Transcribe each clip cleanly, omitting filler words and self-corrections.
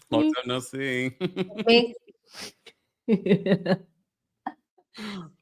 Long time no see. Me.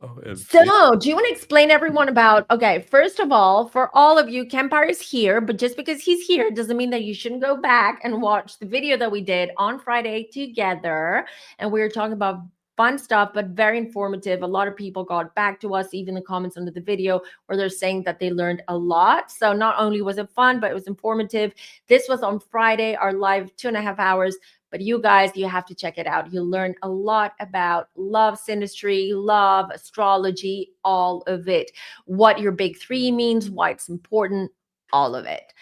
OMG. So, do you want to explain everyone about? Okay, first of all, for all of you, Kempire is here, but just because he's here doesn't mean that you shouldn't go back and watch the video that we did on Friday together. And we were talking about fun stuff, but very informative. A lot of people got back to us, even the comments under the video, where they're saying that they learned a lot. So, not only was it fun, but it was informative. This was on Friday, our live 2.5 hours. But you guys, you have to check it out. You'll learn a lot about love, synastry, love, astrology, all of it. What your big three means, why it's important, all of it.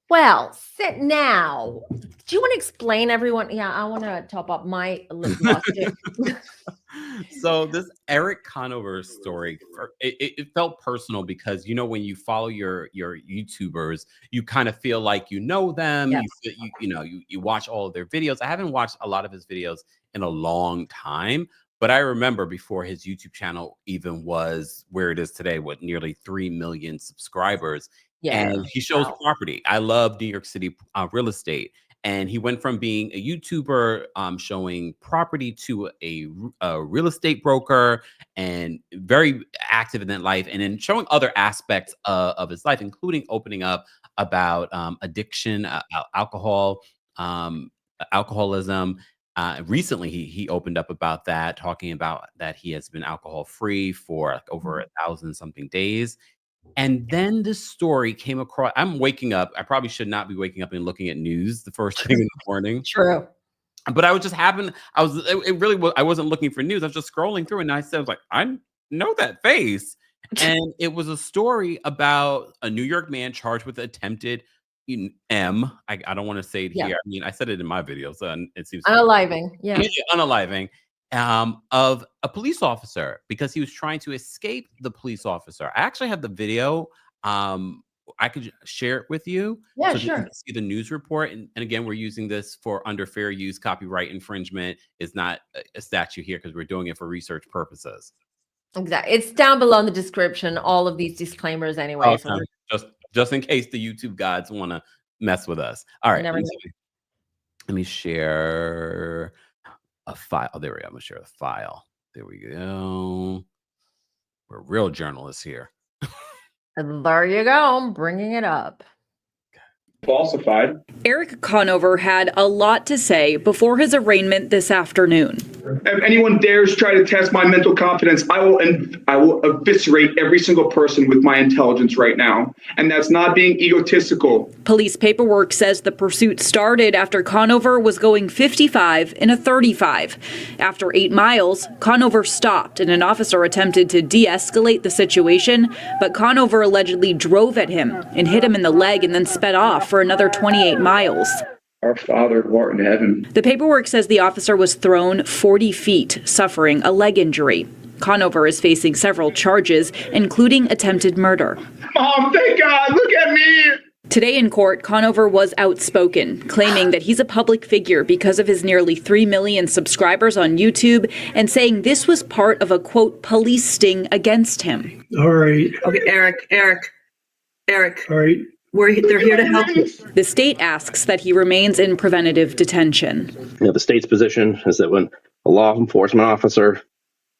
Well, sit now. Do you want to explain everyone? Yeah, I want to top up my lip gloss. So this Erik Conover story, it felt personal because when you follow your YouTubers, you kind of feel like you know them. Yeah. You watch all of their videos. I haven't watched a lot of his videos in a long time, but I remember before his YouTube channel even was where it is today, with nearly 3 million subscribers. Yeah. And he shows property. I love New York City real estate. And he went from being a YouTuber showing property to a real estate broker, and very active in that life, and then showing other aspects of his life, including opening up about addiction, alcoholism. Recently, he opened up about that, talking about that he has been alcohol free for like over 1,000 something days. And then this story came across. I'm waking up. I probably should not be waking up and looking at news the first thing in the morning. True. But I was just happened. It really was. I wasn't looking for news. I was just scrolling through, and I was like, I know that face. And it was a story about a New York man charged with attempted I don't want to say it here. I mean, I said it in my video, so it seems unaliving. Yeah. unaliving. Of a police officer, because he was trying to escape the police officer. I actually have the video. I could share it with you. Yeah, so sure. You can see the news report. And again, we're using this for under fair use. Copyright infringement is not a statute here, because we're doing it for research purposes. Exactly. It's down below in the description, all of these disclaimers anyway. Awesome. Just in case the YouTube gods want to mess with us. All right. Let me share a file. Oh, there we go. I'm gonna share the file. There we go. We're real journalists here. There you go. I'm bringing it up. Falsified. Erik Conover had a lot to say before his arraignment this afternoon. If anyone dares try to test my mental confidence, I will eviscerate every single person with my intelligence right now. And that's not being egotistical. Police paperwork says the pursuit started after Conover was going 55 in a 35. After 8 miles, Conover stopped and an officer attempted to de-escalate the situation, but Conover allegedly drove at him and hit him in the leg and then sped off for another 28 miles. Our Father who art in heaven. The paperwork says the officer was thrown 40 feet, suffering a leg injury. Conover is facing several charges, including attempted murder. Mom, thank God, look at me! Today in court, Conover was outspoken, claiming that he's a public figure because of his nearly 3 million subscribers on YouTube, and saying this was part of a, quote, police sting against him. All right. Okay, Erik. All right. They're here to help you. The state asks that he remains in preventative detention. The state's position is that when a law enforcement officer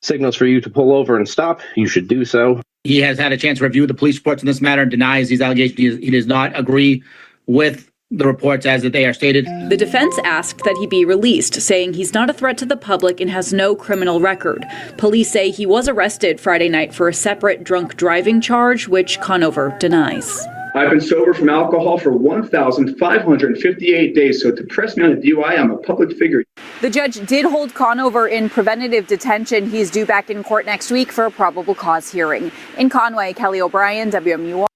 signals for you to pull over and stop, you should do so. He has had a chance to review the police reports in this matter and denies these allegations. He does not agree with the reports as that they are stated. The defense asked that he be released, saying he's not a threat to the public and has no criminal record. Police say he was arrested Friday night for a separate drunk driving charge, which Conover denies. I've been sober from alcohol for 1,558 days, so to press me on a DUI, I'm a public figure. The judge did hold Conover in preventative detention. He's due back in court next week for a probable cause hearing. In Conway, Kelly O'Brien, WMUR.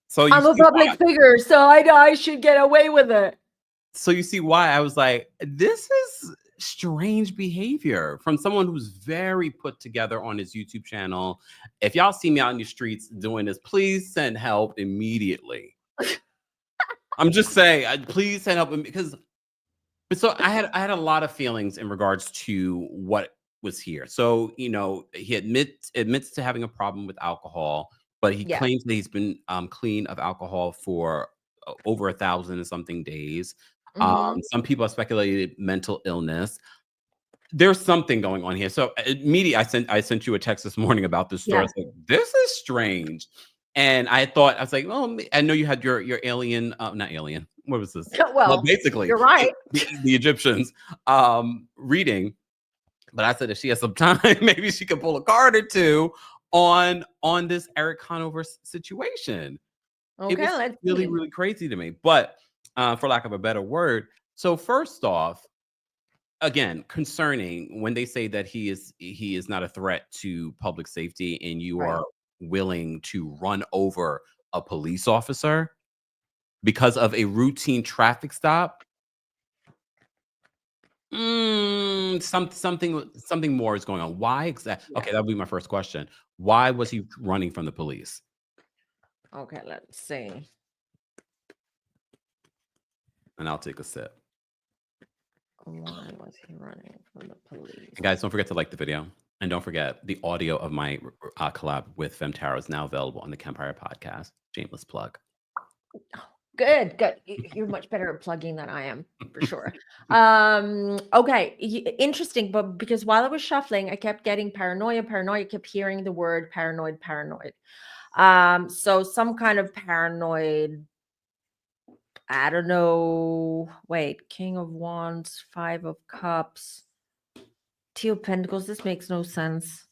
So I'm a public figure, so I should get away with it. So you see why I was like, this is strange behavior from someone who's very put together on his YouTube channel. If y'all see me out in the streets doing this, please send help immediately. I'm just saying, please send help, because I had a lot of feelings in regards to what was here. So, he admits to having a problem with alcohol, but he claims that he's been clean of alcohol for over 1,000 and something days. Mhm. Some people have speculated mental illness. There's something going on here. So immediately I sent you a text this morning about this story. I Yeah. was like, this is strange. And I thought, I was like, oh, I know you had your alien, not alien. What was this? Well, Well, basically you're right. the Egyptians reading. But I said if she has some time, maybe she could pull a card or two on this Erik Conover situation. It Okay, was let's really, see. really crazy to me. But for lack of a better word, so first off, again, concerning when they say that he is not a threat to public safety and you Right. are willing to run over a police officer because of a routine traffic stop. Something more is going on. Why exactly? Yeah. Okay, that would be my first question. Why was he running from the police? Okay, let's see. And I'll take a sip. Why was he running from the police? And guys, don't forget to like the video. And don't forget, the audio of my collab with FemmeTarot is now available on the Campfire podcast. Shameless plug. Good, good. You're much better at plugging than I am, for sure. Okay, interesting, but because while I was shuffling, I kept getting paranoia, I kept hearing the word paranoid. So some kind of paranoid, I don't know. Wait, King of Wands, Five of Cups, Two of Pentacles. This makes no sense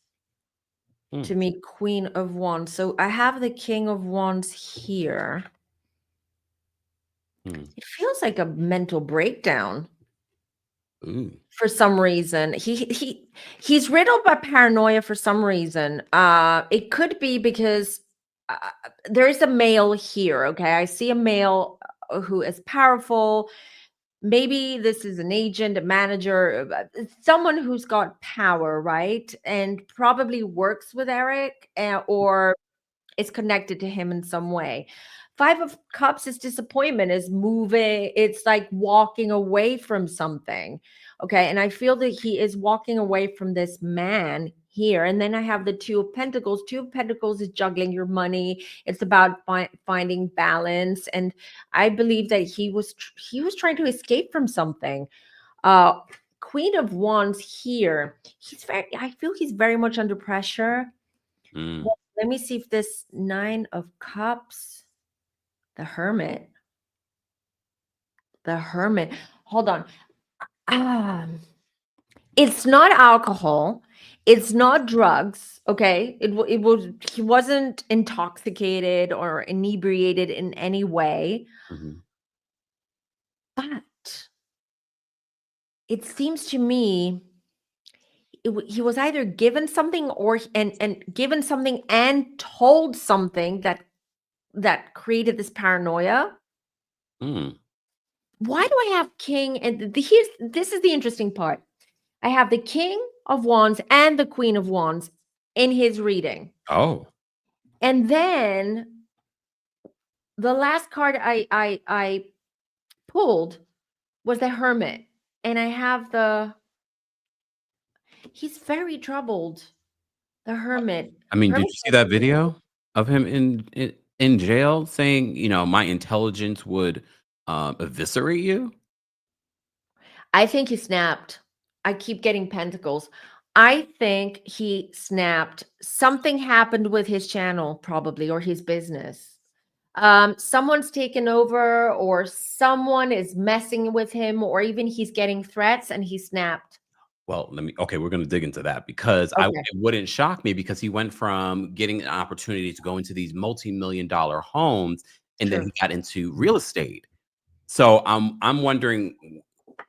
to me. Queen of Wands. So I have the King of Wands here. It feels like a mental breakdown. For some reason. He's riddled by paranoia for some reason. It could be because there is a male here. Okay, I see a male who is powerful. Maybe this is an agent, a manager, someone who's got power, right? And probably works with Erik, or is connected to him in some way. Five of Cups is disappointment, is moving. It's like walking away from something. Okay. And I feel that he is walking away from this man here. And then I have the Two of Pentacles. Two of Pentacles is juggling your money. It's about finding balance. And I believe that he was trying to escape from something. Queen of Wands here. I feel he's very much under pressure. Well, let me see if this Nine of Cups, the Hermit. Hold on. It's not alcohol. It's not drugs. Okay. He wasn't intoxicated or inebriated in any way. But it seems to me he was either given something or and given something and told something that created this paranoia. Why do I have King? And this is the interesting part. I have the King of Wands and the Queen of Wands in his reading. Oh. And then the last card I pulled was the Hermit. And I have he's very troubled. The Hermit. I mean, did Hermit you see that video of him in jail saying, my intelligence would eviscerate you? I think he snapped. I keep getting pentacles. I think he snapped. Something happened with his channel, probably, or his business. Someone's taken over, or someone is messing with him, or even he's getting threats and he snapped. Well, we're going to dig into that because Okay. it wouldn't shock me because he went from getting an opportunity to go into these multi-million-dollar homes and then he got into real estate. So I'm wondering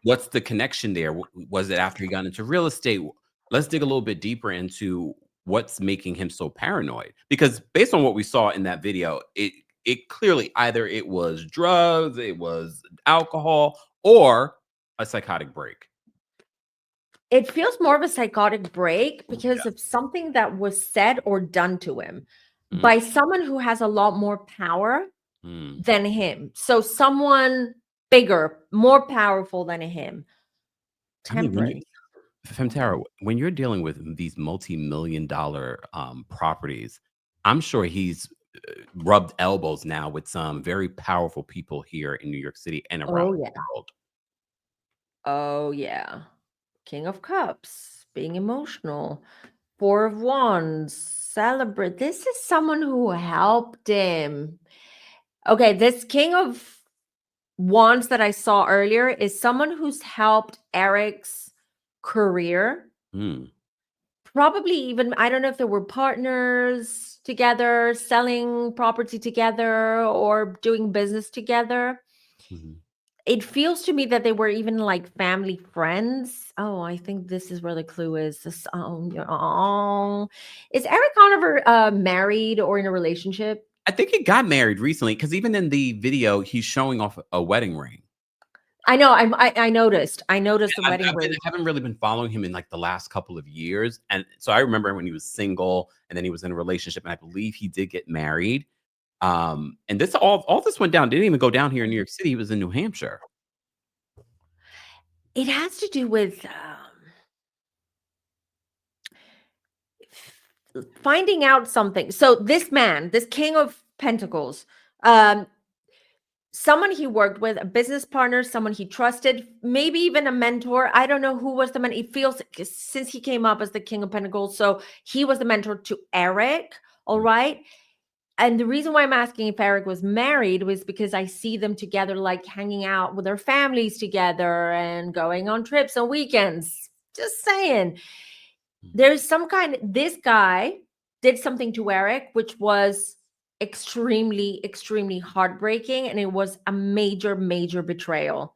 what's the connection there? Was it after he got into real estate? Let's dig a little bit deeper into what's making him so paranoid. Because based on what we saw in that video, it clearly either it was drugs, it was alcohol, or a psychotic break. It feels more of a psychotic break because of something that was said or done to him by someone who has a lot more power than him. So someone bigger, more powerful than him. Temperance. FemmeTarot, when you're dealing with these multi-million-dollar properties, I'm sure he's rubbed elbows now with some very powerful people here in New York City and around Oh, the yeah. world. Oh, yeah. King of Cups, being emotional. Four of Wands, celebrate. This is someone who helped him. Okay, this King of Wands that I saw earlier is someone who's helped Erik's career. Mm. Probably even, I don't know if they were partners together, selling property together, or doing business together. Mhm. It feels to me that they were even like family friends. Oh, I think this is where the clue is. This, is Erik Conover married or in a relationship? I think he got married recently because even in the video, he's showing off a wedding ring. I know. I noticed. I noticed the wedding ring. I haven't really been following him in like the last couple of years, and so I remember when he was single, and then he was in a relationship, and I believe he did get married. And this all this went down. Didn't even go down here in New York City. He was in New Hampshire. It has to do with finding out something. So this man, this King of Pentacles, someone he worked with, a business partner, someone he trusted, maybe even a mentor. I don't know who was the man. It feels since he came up as the King of Pentacles, so he was the mentor to Erik. All right. And the reason why I'm asking if Erik was married was because I see them together, like hanging out with their families together and going on trips on weekends. Just saying. There's some kind, this guy did something to Erik, which was extremely, extremely heartbreaking. And it was a major, major betrayal.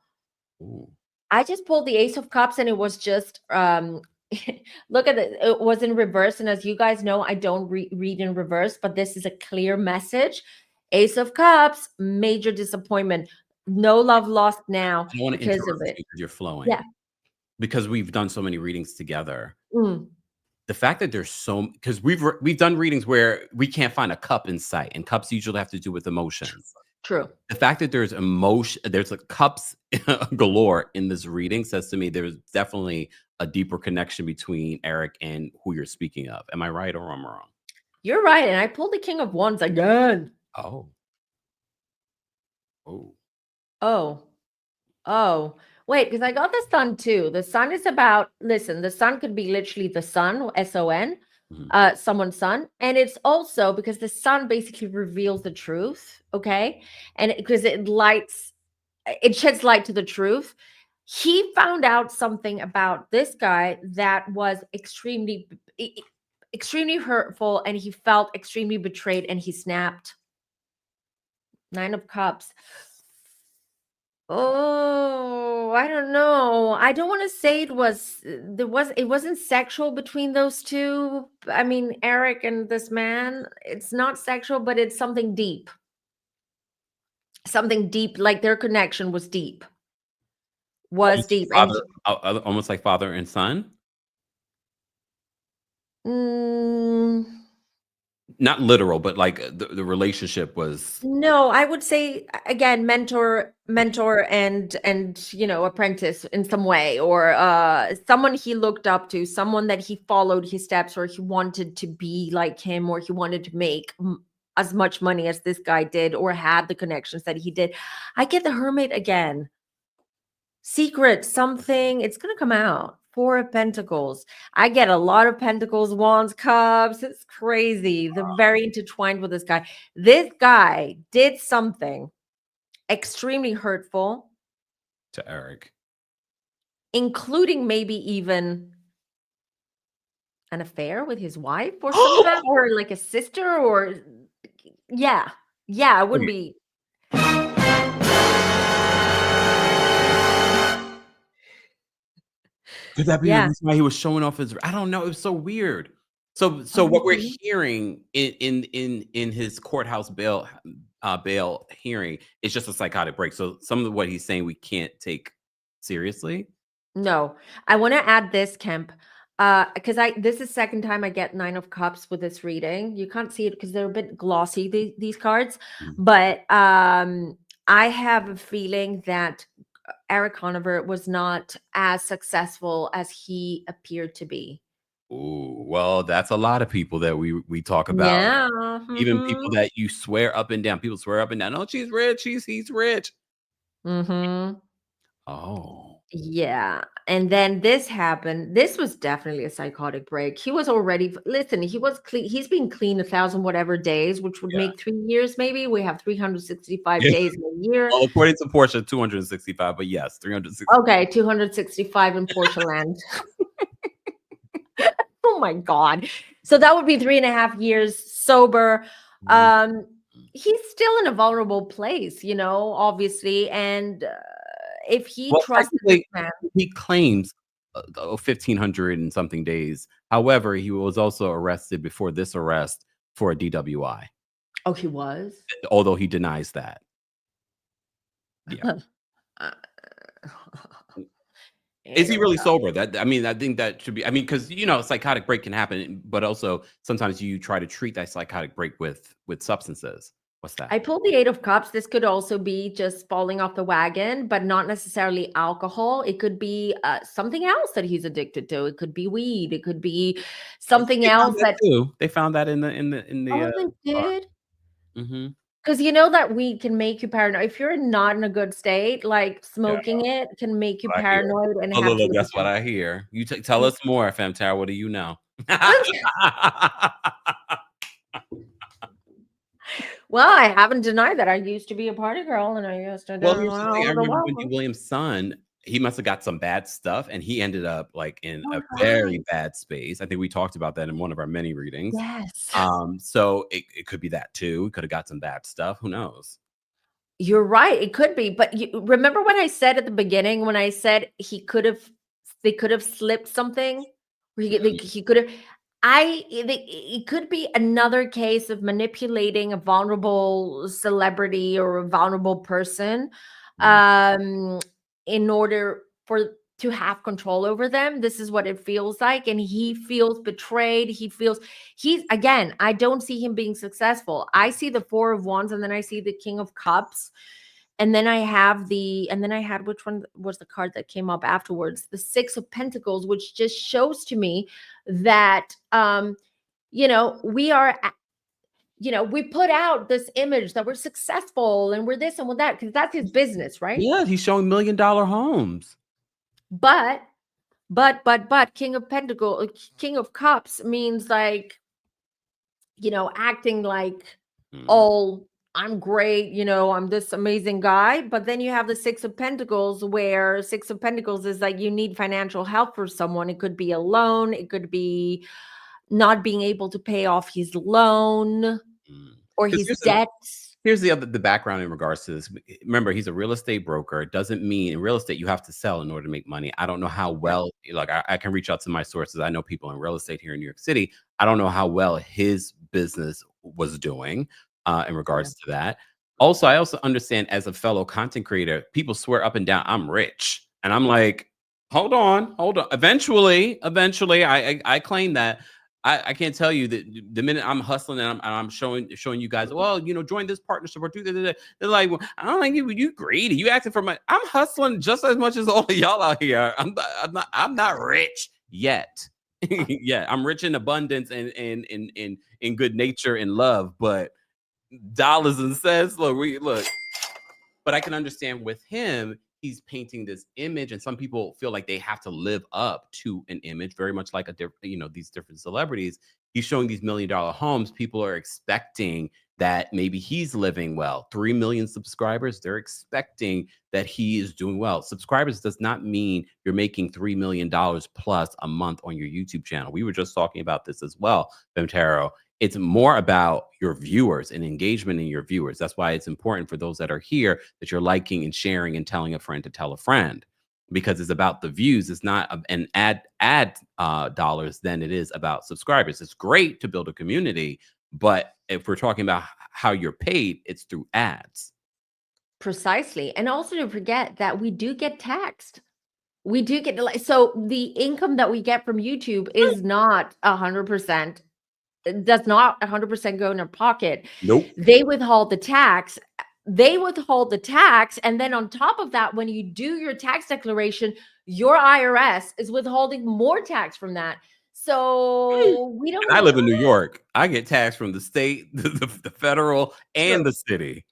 Ooh. I just pulled the Ace of Cups and it was just, look at it. It was in reverse. And as you guys know, I don't read in reverse, but this is a clear message. Ace of Cups, major disappointment. No love lost now I don't want to because interrupt of you it. because you're flowing. Yeah. Because we've done so many readings together. Mm, The fact that there's so because we've done readings where we can't find a cup in sight, and cups usually have to do with emotions. true. The fact that there's emotion, there's like cups galore in this reading says to me there's definitely a deeper connection between Erik and who you're speaking of. Am I right or am I wrong? You're right. And I pulled the King of Wands again. Oh. Oh. Oh. Oh, wait, because I got the sun too. The sun is about, listen, the sun could be literally the sun, S-O-N, Mhm. someone's sun. And it's also because the sun basically reveals the truth, okay? And because it sheds light to the truth. He found out something about this guy that was extremely hurtful, and he felt extremely betrayed, and he snapped. 9 of Cups. Oh, I don't know. I don't want to say it wasn't sexual between those two. I mean, Erik and this man, it's not sexual, but it's something deep. Something deep, like their connection was deep. Was deep. And Almost like father and son. mm, Not literal, but like the relationship was no, I would say again, mentor and apprentice in some way, or someone he looked up to, someone that he followed his steps, or he wanted to be like him, or he wanted to make as much money as this guy did, or had the connections that he did. I get the Hermit again. Secret, something, it's gonna come out. 4 of Pentacles. I get a lot of Pentacles, Wands, Cups. It's crazy. They're very intertwined with this guy. This guy did something extremely hurtful, to Erik. including maybe even an affair with his wife or something, or like a sister, or yeah. Yeah, it wouldn't be. Could that be the Yeah. reason why he was showing off his I don't know, it was so weird. So what we're Mhm. hearing in his courthouse bail hearing is just a psychotic break. So some of what he's saying we can't take seriously. No, I want to add this, Kemp, because this is second time I get 9 of Cups with this reading. You can't see it because they're a bit glossy, these cards, Mhm. but I have a feeling that Erik Conover was not as successful as he appeared to be. Ooh, well, that's a lot of people that we talk about. Yeah. Even people that you swear up and down. People swear up and down, "Oh, she's rich. He's rich." Mm-hmm. Oh. Yeah. And then this happened. This was definitely a psychotic break. He was already, listen, he was clean. He's been clean 1,000 whatever days, which would Yeah. make 3 years maybe. We have 365 Yeah. days in a year. Well, according to Portia, 265, but yes, 360. Okay, 265 in Portia land. Oh my God. So that would be 3.5 years sober. Um, he's still in a vulnerable place, obviously. And if he Well, trusted this technically, man, he claims 1,500 and something days. However, he was also arrested before this arrest for a DWI, oh, he was. although he denies that. Yeah. Uh, Is he really sober? I mean, I think that should be. I mean, because a psychotic break can happen, but also sometimes you try to treat that psychotic break with substances. What's that? I pulled the 8 of Cups. This could also be just falling off the wagon, but not necessarily alcohol. It could be something else that he's addicted to. It could be weed. It could be something They found else that too. They found that in the oh, they car. did. Mm-hmm. Because you know that weed can make you paranoid. If you're not in a good state, like smoking it can make you What I hear. paranoid and Oh, have look, to. that's what I hear. You tell us more, FemmeTarot. What do you know? Well, I haven't denied that I used to be a party girl and I used to do Well, here's the thing. I all the remember Wendy wild. Williams' son, he must have got some bad stuff, and he ended up like in a All very right. bad space. I think we talked about that in one of our many readings. Yes. So it could be that too. He could have got some bad stuff. Who knows? You're right. It could be. But you remember when I said at the beginning, when I said they could have slipped something? Or he could have, it could be another case of manipulating a vulnerable celebrity or a vulnerable person in order to have control over them. This is what it feels like. And he feels betrayed. Again, I don't see him being successful. I see the 4 of Wands and then I see the King of Cups. And then I had which one was the card that came up afterwards? The 6 of Pentacles, which just shows to me that, we are, we put out this image that we're successful and we're this and we're that, because that's his business, right? Yeah, he's showing $1 million homes. But King of Pentacles, King of Cups means like, acting like all I'm great, I'm this amazing guy. But then you have the 6 of Pentacles, where 6 of Pentacles is like you need financial help for someone. It could be a loan, it could be not being able to pay off his loan or his debts. Here's the background in regards to this. Remember, he's a real estate broker. It doesn't mean in real estate you have to sell in order to make money. I don't know how well, like I can reach out to my sources. I know people in real estate here in New York City. I don't know how well his business was doing in regards to that. Also, I also understand as a fellow content creator, people swear up and down, I'm rich. And I'm like, hold on. Eventually, I claim that. I can't tell you that the minute I'm hustling and I'm showing you guys, well, join this partnership or do that. They're like, well, I don't like you greedy. You asking for money. I'm hustling just as much as all of y'all out here. I'm not rich yet. Yeah, I'm rich in abundance and in good nature and love, but dollars and cents. Look. But I can understand with him, he's painting this image, and some people feel like they have to live up to an image, very much like these different celebrities. He's showing these $1 million homes. People are expecting that maybe he's living well. 3 million subscribers, they're expecting that he is doing well. Subscribers does not mean you're making $3 million plus a month on your YouTube channel. We were just talking about this as well, FemmeTarot. It's more about your viewers and engagement in your viewers. That's why it's important for those that are here that you're liking and sharing and telling a friend to tell a friend, because it's about the views. It's not an ad dollars than it is about subscribers. It's great to build a community, but if we're talking about how you're paid, it's through ads. Precisely. And also don't forget that we do get taxed. We do get, so the income that we get from YouTube is not 100%. Does not 100% go in our pocket. Nope. They withhold the tax. And then on top of that, when you do your tax declaration, your IRS is withholding more tax from that. So we don't And I live in know. New York. I get taxed from the state, the federal, and True. the city.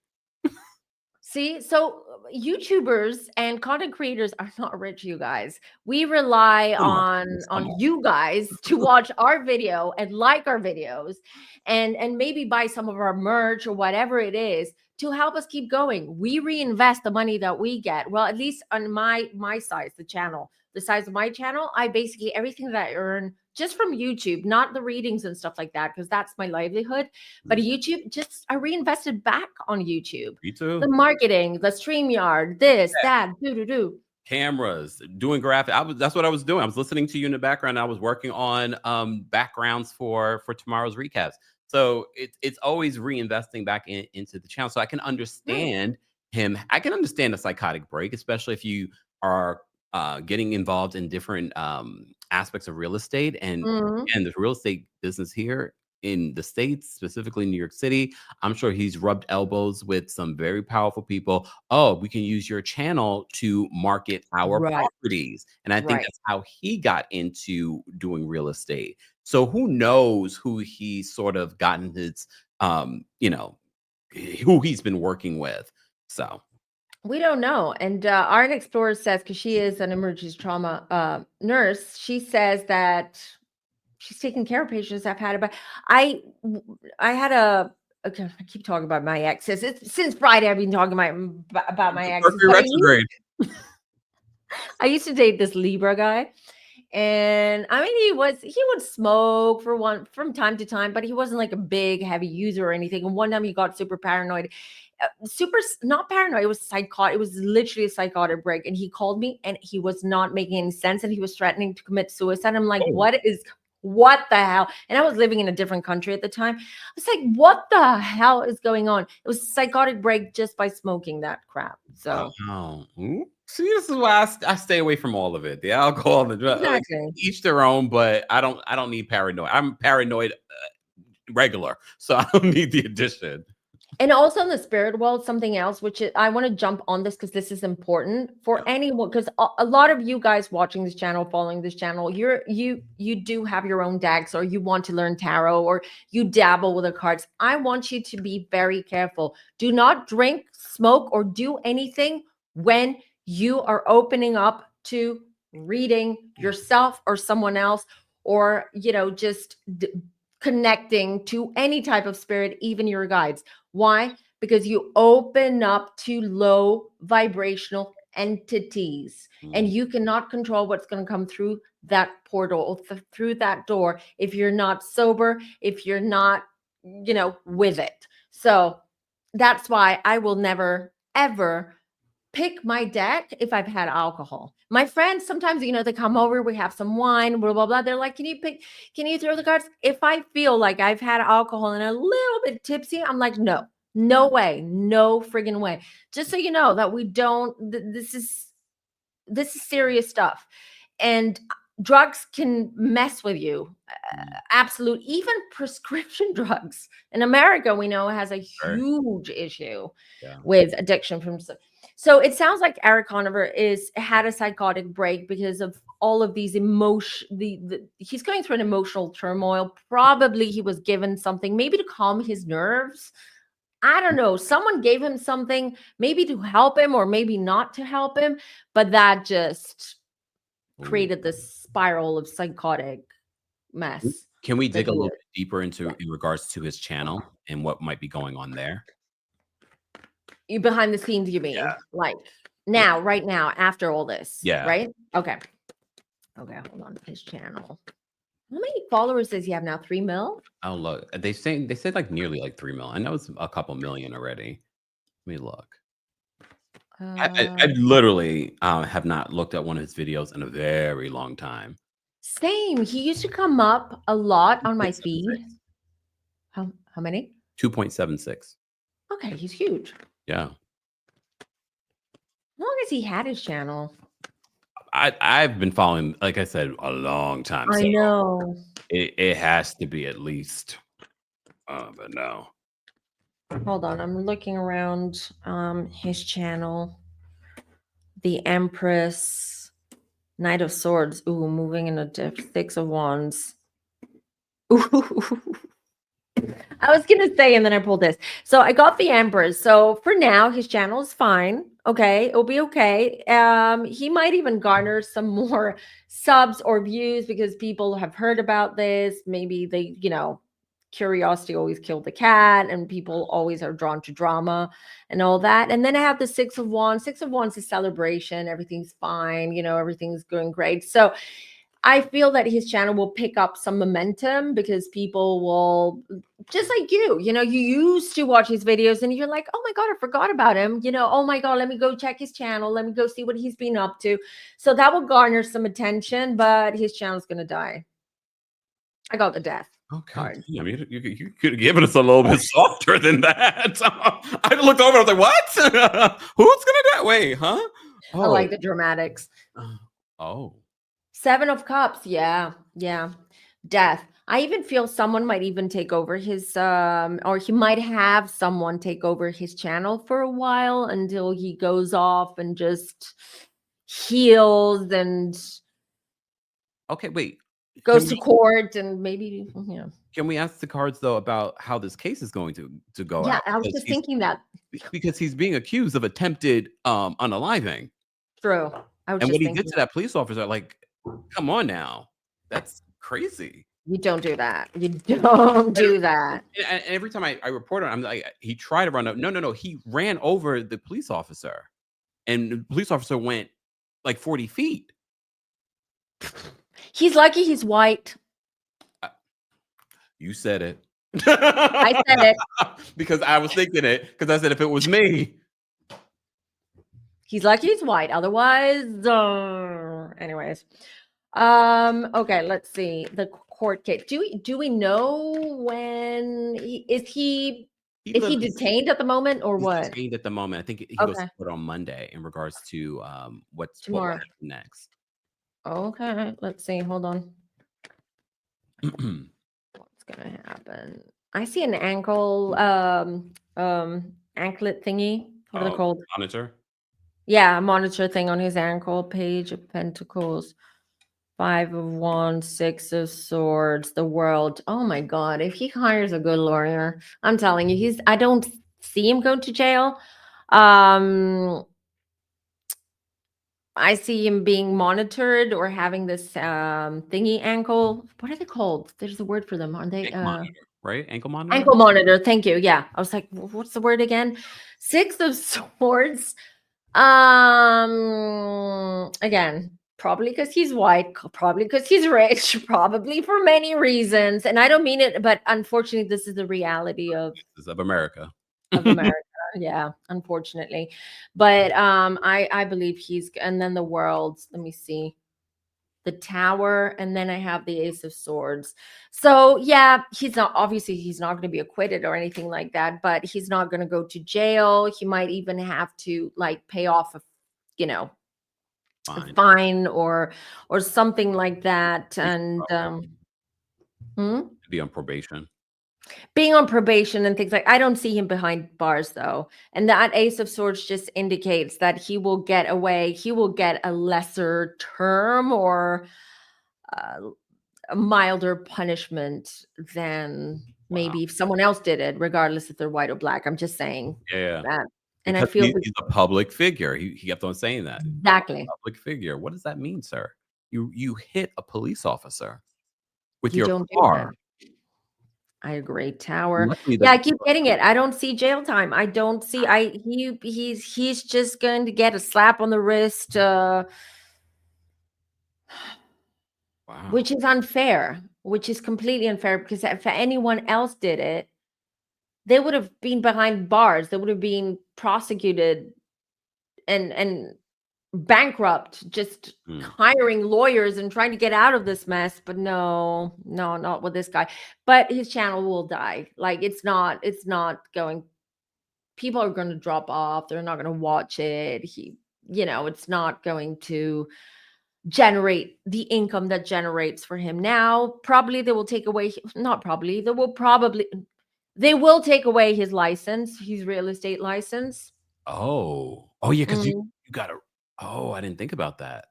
See, so YouTubers and content creators are not rich, you guys. We rely Some are. on Some are. you guys to watch our video and like our videos and maybe buy some of our merch or whatever it is to help us keep going. We reinvest the money that we get. Well, at least on my size, the size of my channel, I basically everything that I earn just from YouTube, not the readings and stuff like that, because that's my livelihood. But YouTube, just I reinvested back on YouTube. Me too. The marketing, the StreamYard, this, that, do. Cameras, doing graphic. That's what I was doing. I was listening to you in the background. I was working on backgrounds for tomorrow's recaps. So it's always reinvesting back into the channel. So I can understand him. I can understand a psychotic break, especially if you are getting involved in different aspects of real estate and the real estate business here in the States, specifically New York City. I'm sure he's rubbed elbows with some very powerful people. Oh, we can use your channel to market our properties. And I think that's how he got into doing real estate. So who knows who he's sort of gotten his, who he's been working with. So We don't know. And Art Explorer says, because she is an emergency trauma nurse, she says that she's taking care of patients I've had. But I had a, okay, I keep talking about my exes. Since Friday, I've been talking about my exes. Mercury retrograde. I used to date this Libra guy. And I mean, he would smoke from time to time, but he wasn't like a big heavy user or anything. And one time he got super paranoid, not paranoid. It was psychotic. It was literally a psychotic break. And he called me and he was not making any sense. And he was threatening to commit suicide. I'm like, what the hell? And I was living in a different country at the time. I was like, what the hell is going on? It was a psychotic break just by smoking that crap. So see, this is why I stay away from all of it. The alcohol, the drugs, exactly. Each their own. But I don't need paranoid. I'm paranoid regular, so I don't need the addition. And also in the spirit world, something else, which I want to jump on this because this is important for anyone, because a lot of you guys watching this channel, following this channel, you do have your own decks, or you want to learn tarot, or you dabble with the cards. I want you to be very careful. Do not drink, smoke, or do anything when you are opening up to reading yourself or someone else, or just connecting to any type of spirit, even your guides. Why? Because you open up to low vibrational entities, and you cannot control what's going to come through that portal or through that door if you're not sober, if you're not, with it. So that's why I will never, ever pick my deck if I've had alcohol. My friends sometimes, they come over, we have some wine, blah, blah, blah. They're like, can you throw the cards? If I feel like I've had alcohol and a little bit tipsy, I'm like, no way, no friggin' way. Just so you know that we don't, this is serious stuff. And drugs can mess with you. Absolute, even prescription drugs. In America, we know has a huge issue with addiction from. So it sounds like Erik Conover had a psychotic break because of all of these he's going through an emotional turmoil. Probably he was given something, maybe to calm his nerves. I don't know. Someone gave him something, maybe to help him or maybe not to help him, but that just created this spiral of psychotic mess. Can we dig a little bit deeper in regards to his channel and what might be going on there? Behind the scenes, you mean? Like now, right now, after all this? Yeah. Right? Okay, hold on. His channel. How many followers does he have now? 3 mil? Oh, look. They said like nearly like 3 mil. I know it's a couple million already. Let me look. I literally have not looked at one of his videos in a very long time. Same. He used to come up a lot on my feed. How many? 2.76. Okay, he's huge. Yeah. How long has he had his channel? I've been following, like I said, a long time. I know. It has to be at least. But no. Hold on, I'm looking around his channel. The Empress, Knight of Swords. Ooh, moving in a Six of Wands. I was gonna say, and then I pulled this. So I got the Empress. So for now, his channel is fine. Okay, it'll be okay. He might even garner some more subs or views because people have heard about this. Maybe they, curiosity always killed the cat, and people always are drawn to drama and all that. And then I have the Six of Wands. Six of Wands is celebration. Everything's fine. Everything's going great. So I feel that his channel will pick up some momentum because people will, just like you used to watch his videos and you're like, oh my God, I forgot about him. Oh my God, let me go check his channel. Let me go see what he's been up to. So that will garner some attention, but his channel's going to die. I got the death. Okay. I mean, you could have given us a little bit softer than that. I looked over. I was like, "What? Who's gonna die? Wait, huh?" I like the dramatics. Oh. 7 of Cups. Yeah. Death. I even feel someone might even take over his or he might have someone take over his channel for a while until he goes off and just heals and Okay, wait. goes to court and maybe Can we ask the cards though about how this case is going to go yeah, out? I was just thinking that. Because he's being accused of attempted unaliving. True. I was And just what he thinking did to that police officer, like, come on now. That's crazy. you don't do that. You don't do that. And every time I report on, I'm like, he tried to run up. No. He ran over the police officer. And the police officer went like 40 feet. He's lucky he's white. You said it. I said it. Because I was thinking it. Because I said if it was me. He's lucky he's white. Otherwise, anyways. Okay, let's see. The court case. Do we know when is he detained at the moment or He's what? detained at the moment. I think he goes to court on Monday in regards to what will happen next. Okay, let's see. Hold on. What's gonna happen? I see an ankle anklet thingy. What are they called? Monitor. Yeah, a monitor thing on his ankle. Page of Pentacles. 5 of Wands, 6 of Swords, the World. Oh my God. If he hires a good lawyer, I'm telling you, I don't see him going to jail. I see him being monitored or having this thingy ankle. What are they called? There's a word for them, aren't they? Ankle monitor, right? Ankle monitor? Ankle monitor. Thank you. Yeah. I was like, what's the word again? 6 of Swords. Again, probably because he's white, probably because he's rich, probably for many reasons. And I don't mean it, but unfortunately, this is the reality of America. Yeah, unfortunately. But I believe and then the World. Let me see. The Tower, and then I have the Ace of Swords. So yeah, he's not going to be acquitted or anything like that, but he's not going to go to jail. He might even have to pay off a fine or something like that. And be on probation. Being on probation and things I don't see him behind bars though. And that Ace of Swords just indicates that he will get away. He will get a lesser term or a milder punishment than maybe if someone else did it, regardless if they're white or black. I'm just saying that. And because I feel he's a public figure. He kept on saying that. Exactly. Public figure. What does that mean, sir? You hit a police officer with You your don't do car. I agree. Tower. Yeah, I keep getting it. I don't see jail time. I don't see. He's just going to get a slap on the wrist, which is unfair. Which is completely unfair because if anyone else did it, they would have been behind bars. They would have been prosecuted and bankrupt, just hiring lawyers and trying to get out of this mess. But no, not with this guy. But his channel will die. It's not going, people are going to drop off. They're not going to watch it. It's not going to generate the income that generates for him now. Probably they will take away, not probably, they will take away his license, his real estate license. Oh yeah, because you got to. Oh, I didn't think about that.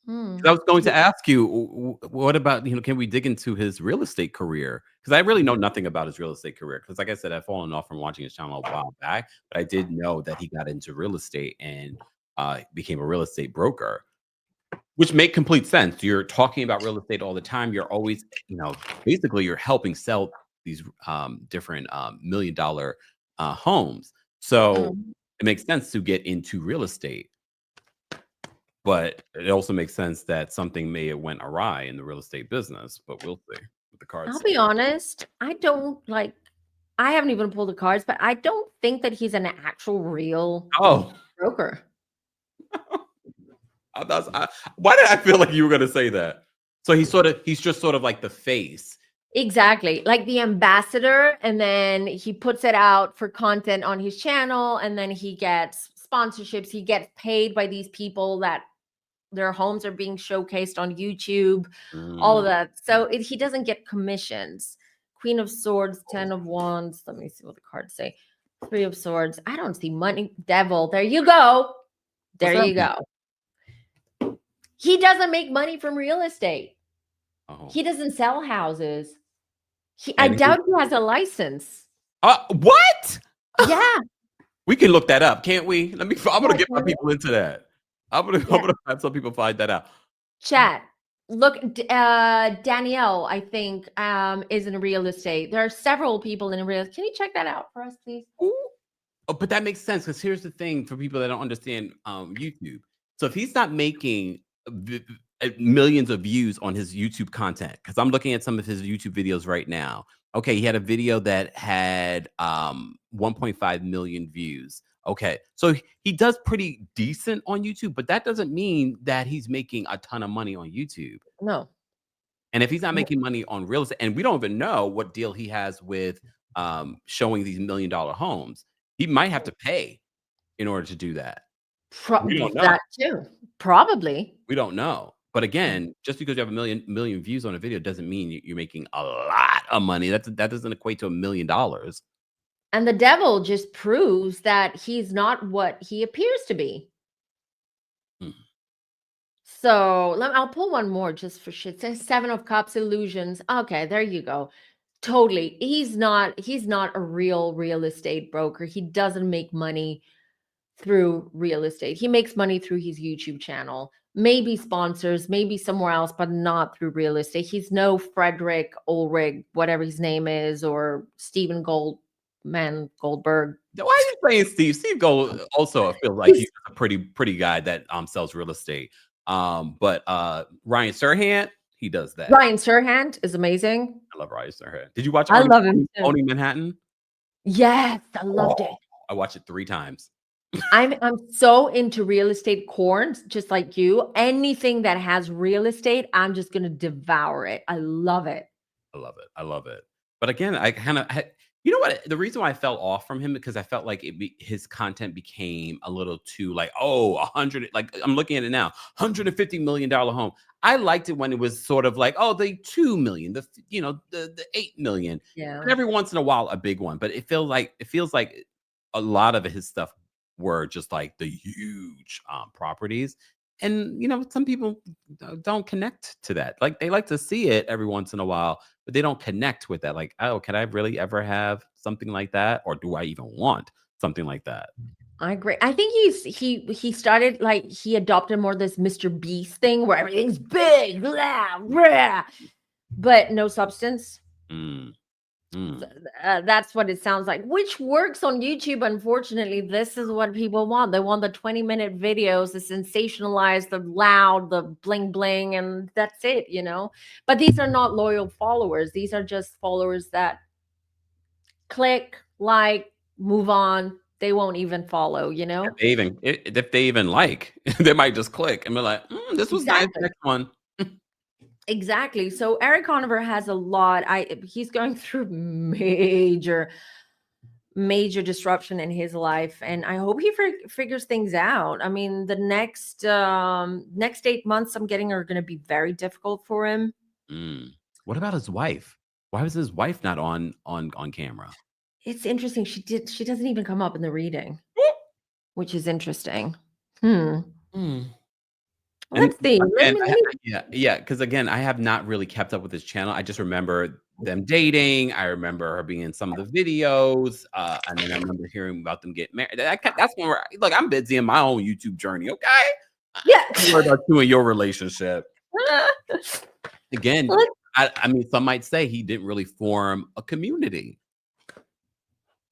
I was going to ask you, what about, can we dig into his real estate career? Because I really know nothing about his real estate career. Because like I said, I've fallen off from watching his channel a while back, but I did know that he got into real estate and became a real estate broker, which make complete sense. You're talking about real estate all the time. You're always, basically you're helping sell these different $1 million homes. So it makes sense to get into real estate. But it also makes sense that something may have went awry in the real estate business, but we'll see with the cards. I'll be honest. I haven't even pulled the cards, but I don't think that he's an actual real broker. Why did I feel like you were going to say that? So he's just sort of like the face. Exactly. Like the ambassador, and then he puts it out for content on his channel, and then he gets sponsorships. He gets paid by these people that their homes are being showcased on YouTube, all of that. So he doesn't get commissions. Queen of Swords, 10 of Wands. Let me see what the cards say. 3 of Swords. I don't see money. Devil. There you go. There you go. He doesn't make money from real estate. He doesn't sell houses. I doubt he has a license. What? Yeah. We can look that up, can't we? I'm gonna get my people into that. I'm gonna have some people find that out. Chat. Look, Danielle, I think, is in real estate. There are several people in real estate. Can you check that out for us, please? Ooh. Oh, but that makes sense, because here's the thing for people that don't understand YouTube. So if he's not making millions of views on his YouTube content, because I'm looking at some of his YouTube videos right now. Okay, he had a video that had 1.5 million views. Okay, so he does pretty decent on YouTube, but that doesn't mean that he's making a ton of money on YouTube. No. And if he's not making money on real estate, and we don't even know what deal he has with showing these $1 million homes, he might have to pay in order to do that. We don't know. That too. Probably. We don't know. But again, just because you have a million views on a video doesn't mean you're making a lot of money. That doesn't equate to $1 million. And the devil just proves that he's not what he appears to be. So I'll pull one more just for shit. It says 7 of Cups, illusions. Okay, there you go. Totally. He's not a real estate broker. He doesn't make money through real estate. He makes money through his YouTube channel. Maybe sponsors, maybe somewhere else, but not through real estate. He's no Frederick Ulrich, whatever his name is, or Stephen Goldberg. Why are you saying Steve? Steve Gold also feels like he's a pretty guy that sells real estate. But Ryan Serhant, he does that. Ryan Serhant is amazing. I love Ryan Serhant. Did you watch? I love him too. Owning Manhattan. Yes, I loved it. I watched it 3 times. I'm so into real estate corns, just like you. Anything that has real estate, I'm just gonna devour it. I love it. I love it. But again, I kind of, you know what? The reason why I fell off from him, because I felt like his content became a little too like, 100, like I'm looking at it now, $150 million home. I liked it when it was sort of like, the 2 million, the 8 million. Yeah. And every once in a while, a big one. But it feels like a lot of his stuff were just like the huge properties. And, some people don't connect to that. Like they like to see it every once in a while, but they don't connect with that. Like, can I really ever have something like that? Or do I even want something like that? I agree. I think he started, like, he adopted more this Mr. Beast thing where everything's big, blah, blah, but no substance. That's what it sounds like, which works on YouTube. Unfortunately, this is what people want. They want the 20-minute videos, the sensationalized, the loud, the bling bling, and that's it, But these are not loyal followers. These are just followers that click, like, move on. They won't even follow, If they even like, they might just click and be like, this was nice. Next one. Exactly. So Erik Conover has a lot. He's going through major disruption in his life, and I hope he figures things out. I mean, the next 8 months I'm getting are going to be very difficult for him. What about his wife? Why was his wife not on camera? It's interesting. She doesn't even come up in the reading, which is interesting. And Let's see. again, yeah, because again, I have not really kept up with his channel. I just remember them dating. I remember her being in some of the videos, and then I remember hearing about them getting married. That's when look, I'm busy in my own YouTube journey. Okay, Yeah. don't worry about you and your relationship. Again, I mean, some might say he didn't really form a community.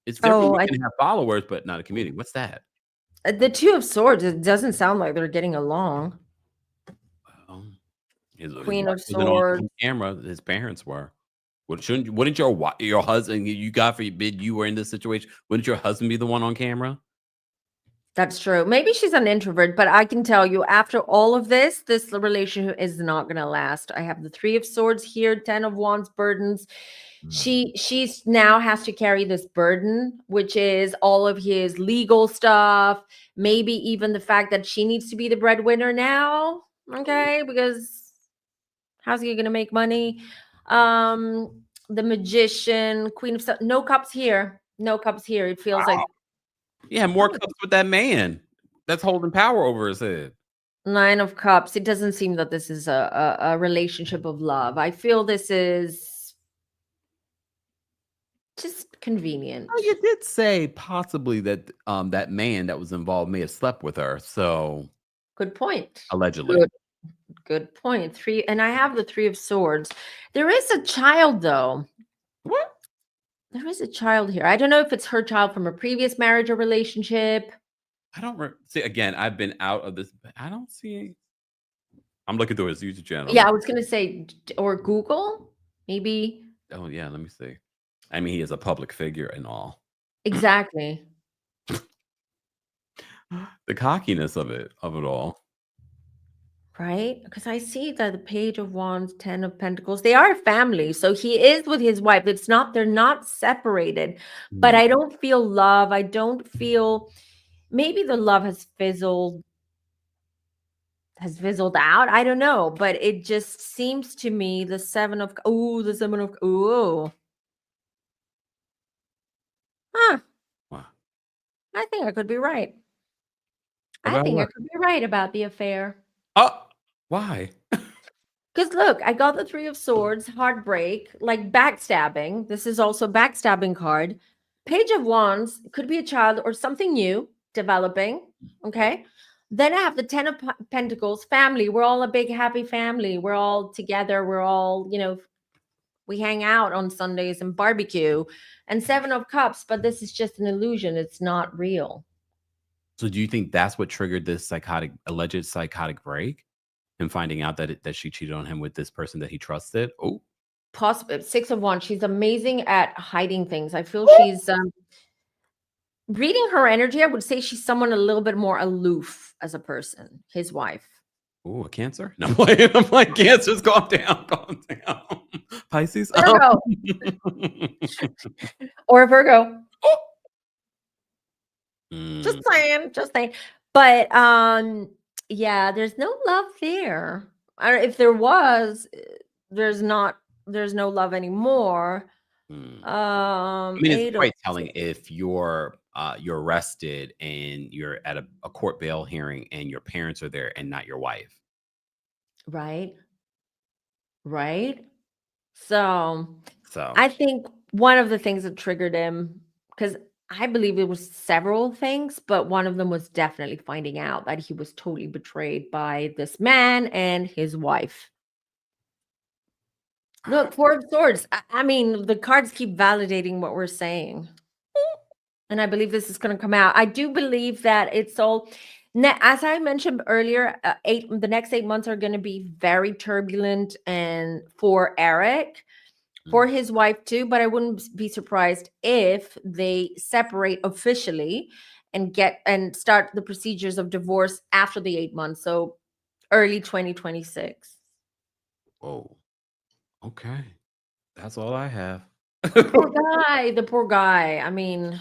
It's different. We can have followers, but not a community. What's that? The Two of Swords. It doesn't sound like they're getting along. His Queen wife of wasn't Swords. on camera. His parents were. Wouldn't your husband? You God forbid you were in this situation. Wouldn't your husband be the one on camera? That's true. Maybe she's an introvert, but I can tell you, after all of this relationship is not going to last. I have the Three of Swords here, 10 of Wands, burdens. She's now has to carry this burden, which is all of his legal stuff, maybe even the fact that she needs to be the breadwinner now. Okay, because how's he gonna make money? The Magician, Queen of no cups here. No cups here. It feels like more cups with that man that's holding power over his head. 9 of Cups. It doesn't seem that this is a relationship of love. I feel this is just convenient. Oh, you did say possibly that that man that was involved may have slept with her. So good point. Allegedly. Good point. 3, and I have the Three of Swords. There is a child though. What? There is a child here. I don't know if it's her child from a previous marriage or relationship. I don't see. Again, I've been out of this. I don't see. I'm looking through his YouTube channel. Yeah, I was gonna say, or Google, maybe. Oh yeah, let me see. I mean, he is a public figure and all. Exactly. The cockiness of it all. Right? Because I see that the Page of Wands, 10 of Pentacles, they are a family. So he is with his wife. They're not separated. But I don't feel love. I don't feel, maybe the love has fizzled out. I don't know. But it just seems to me the 7 of, Huh. Wow. I think I could be right. About I think I what? could be right about the affair. Oh, why? Because look, I got the Three of Swords, heartbreak, like backstabbing. This is also backstabbing card. Page of Wands could be a child or something new developing. Okay. Then I have the 10 of Pentacles, family. We're all a big happy family. We're all together. We're all, we hang out on Sundays and barbecue. And 7 of Cups, but this is just an illusion. It's not real. So do you think that's what triggered this alleged psychotic break? Him finding out that she cheated on him with this person that he trusted? Oh. Possibly. 6 of Wands. She's amazing at hiding things. I feel she's reading her energy. I would say she's someone a little bit more aloof as a person. His wife. Oh, a Cancer? No, I'm like Cancer's calm down. Pisces? Virgo. Or a Virgo. Oh. Just saying. But yeah, there's no love there. If there was, there's no love anymore. I mean, it's quite telling if you're arrested and you're at a court bail hearing and your parents are there and not your wife. Right. So I think one of the things that triggered him, because I believe it was several things, but one of them was definitely finding out that he was totally betrayed by this man and his wife. Look, 4 of Swords. I mean, the cards keep validating what we're saying. And I believe this is going to come out. I do believe that it's all, as I mentioned earlier, the next 8 months are going to be very turbulent, and for Erik, for his wife too, but I wouldn't be surprised if they separate officially and start the procedures of divorce after the 8 months. So early 2026. Oh, okay. That's all I have. The poor guy. I mean,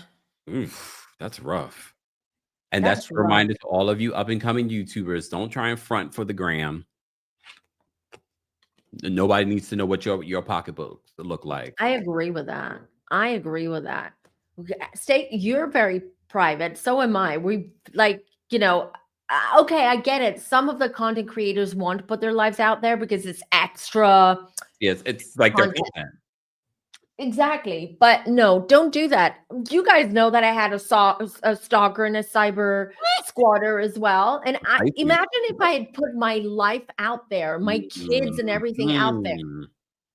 oof, that's rough. And that's a reminder to all of you up and coming YouTubers, don't try and front for the gram. Nobody needs to know what your pocketbooks look like. I agree with that. You're very private. So am I. We Okay, I get it. Some of the content creators want to put their lives out there because it's extra Yes, it's like their content. content. Exactly. But no, don't do that. You guys know that I had a stalker and a cyber squatter as well. And imagine if I had put my life out there, my kids and everything out there.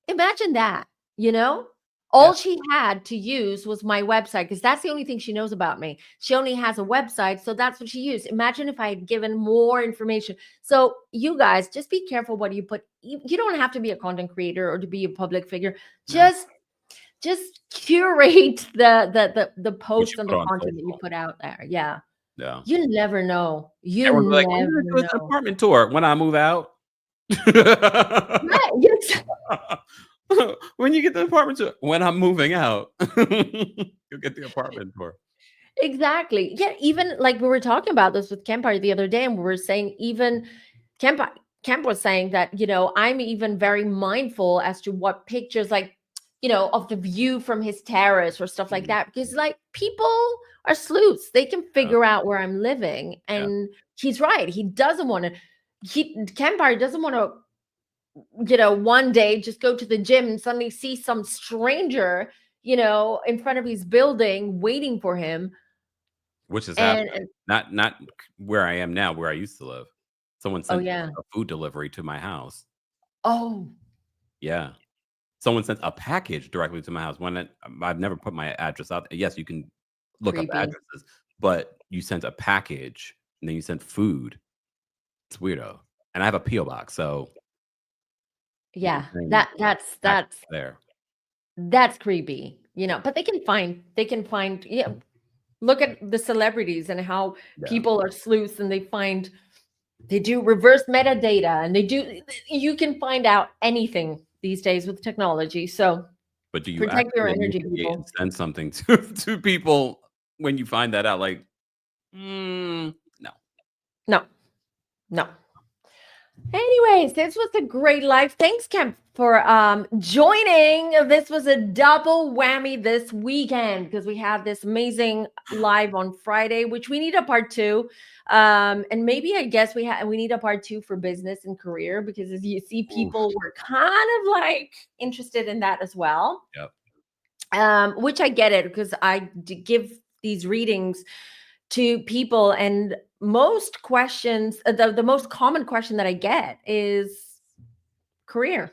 Imagine that, you know? All she had to use was my website, because that's the only thing she knows about me. She only has a website, so that's what she used. Imagine if I had given more information. So you guys, just be careful what you put. You don't have to be a content creator or to be a public figure. Just curate the posts and the content that you put out there. Yeah. Yeah. You never know. You Everyone's never like, when you do an know. apartment tour, when I move out. Right, yes. When you get the apartment tour, when I'm moving out, you'll get the apartment tour. Exactly. Yeah, even like we were talking about this with Kempire the other day, and we were saying even Kemp was saying that, you know, I'm even very mindful as to what pictures, like, you know, of the view from his terrace or stuff like that, because like people are sleuths. They can figure out where I'm living. And he's right. He doesn't want to, Kempire doesn't want to, you know, one day just go to the gym and suddenly see some stranger, you know, in front of his building waiting for him. Which is happening. Not where I am now, where I used to live. Someone sent a food delivery to my house. Oh. Yeah. Someone sent a package directly to my house. I've never put my address out there. Yes, you can look up addresses, but you sent a package and then you sent food. It's weirdo. And I have a P.O. box, so yeah, that's there. That's creepy, you know, but they can find, yeah. Look at the celebrities and how people are sleuths, and they do reverse metadata, and you can find out anything these days with technology. So but do you protect your actually energy, people. and send something to people when you find that out? Like, no. Anyways, this was a great live. Thanks, Kemp, for joining. This was a double whammy this weekend because we had this amazing live on Friday, which we need a part 2. And maybe I guess we need a part 2 for business and career, because as you see, people were kind of like interested in that as well. Yep. Which I get it, because I give these readings to people, and most questions, the most common question that I get is career.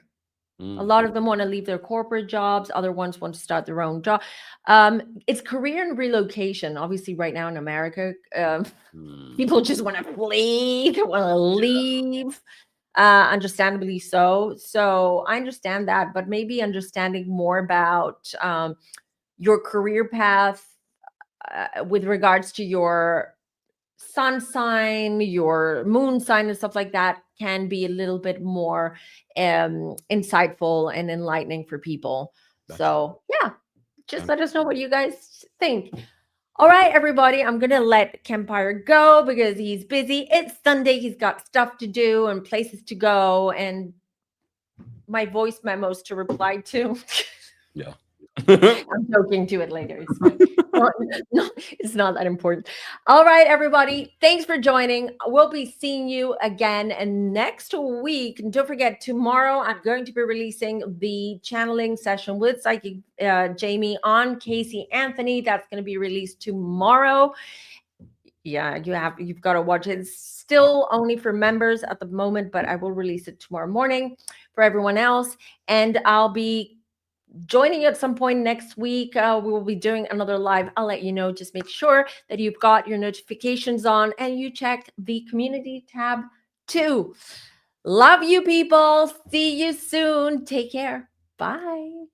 A lot of them want to leave their corporate jobs. Other ones want to start their own job. It's career and relocation. Obviously, right now in America, people just want to flee. They want to leave. Understandably so. So I understand that, but maybe understanding more about your career path with regards to your sun sign, your moon sign, and stuff like that can be a little bit more insightful and enlightening for people. So yeah, just let us know what you guys think. All right, everybody, I'm gonna let Kempire go because he's busy. It's Sunday. He's got stuff to do and places to go, and my voice memos to reply to. Yeah. I'm joking, to it later. It's fine. It's not that important. All right, everybody. Thanks for joining. We'll be seeing you again next week. And don't forget, tomorrow I'm going to be releasing the channeling session with Psychic Jamie on Casey Anthony. That's going to be released tomorrow. Yeah, you've got to watch it. It's still only for members at the moment, but I will release it tomorrow morning for everyone else. And I'll be joining you at some point next week. We will be doing another live. I'll let you know. Just make sure that you've got your notifications on and you check the community tab too. Love you, people. See you soon. Take care. Bye.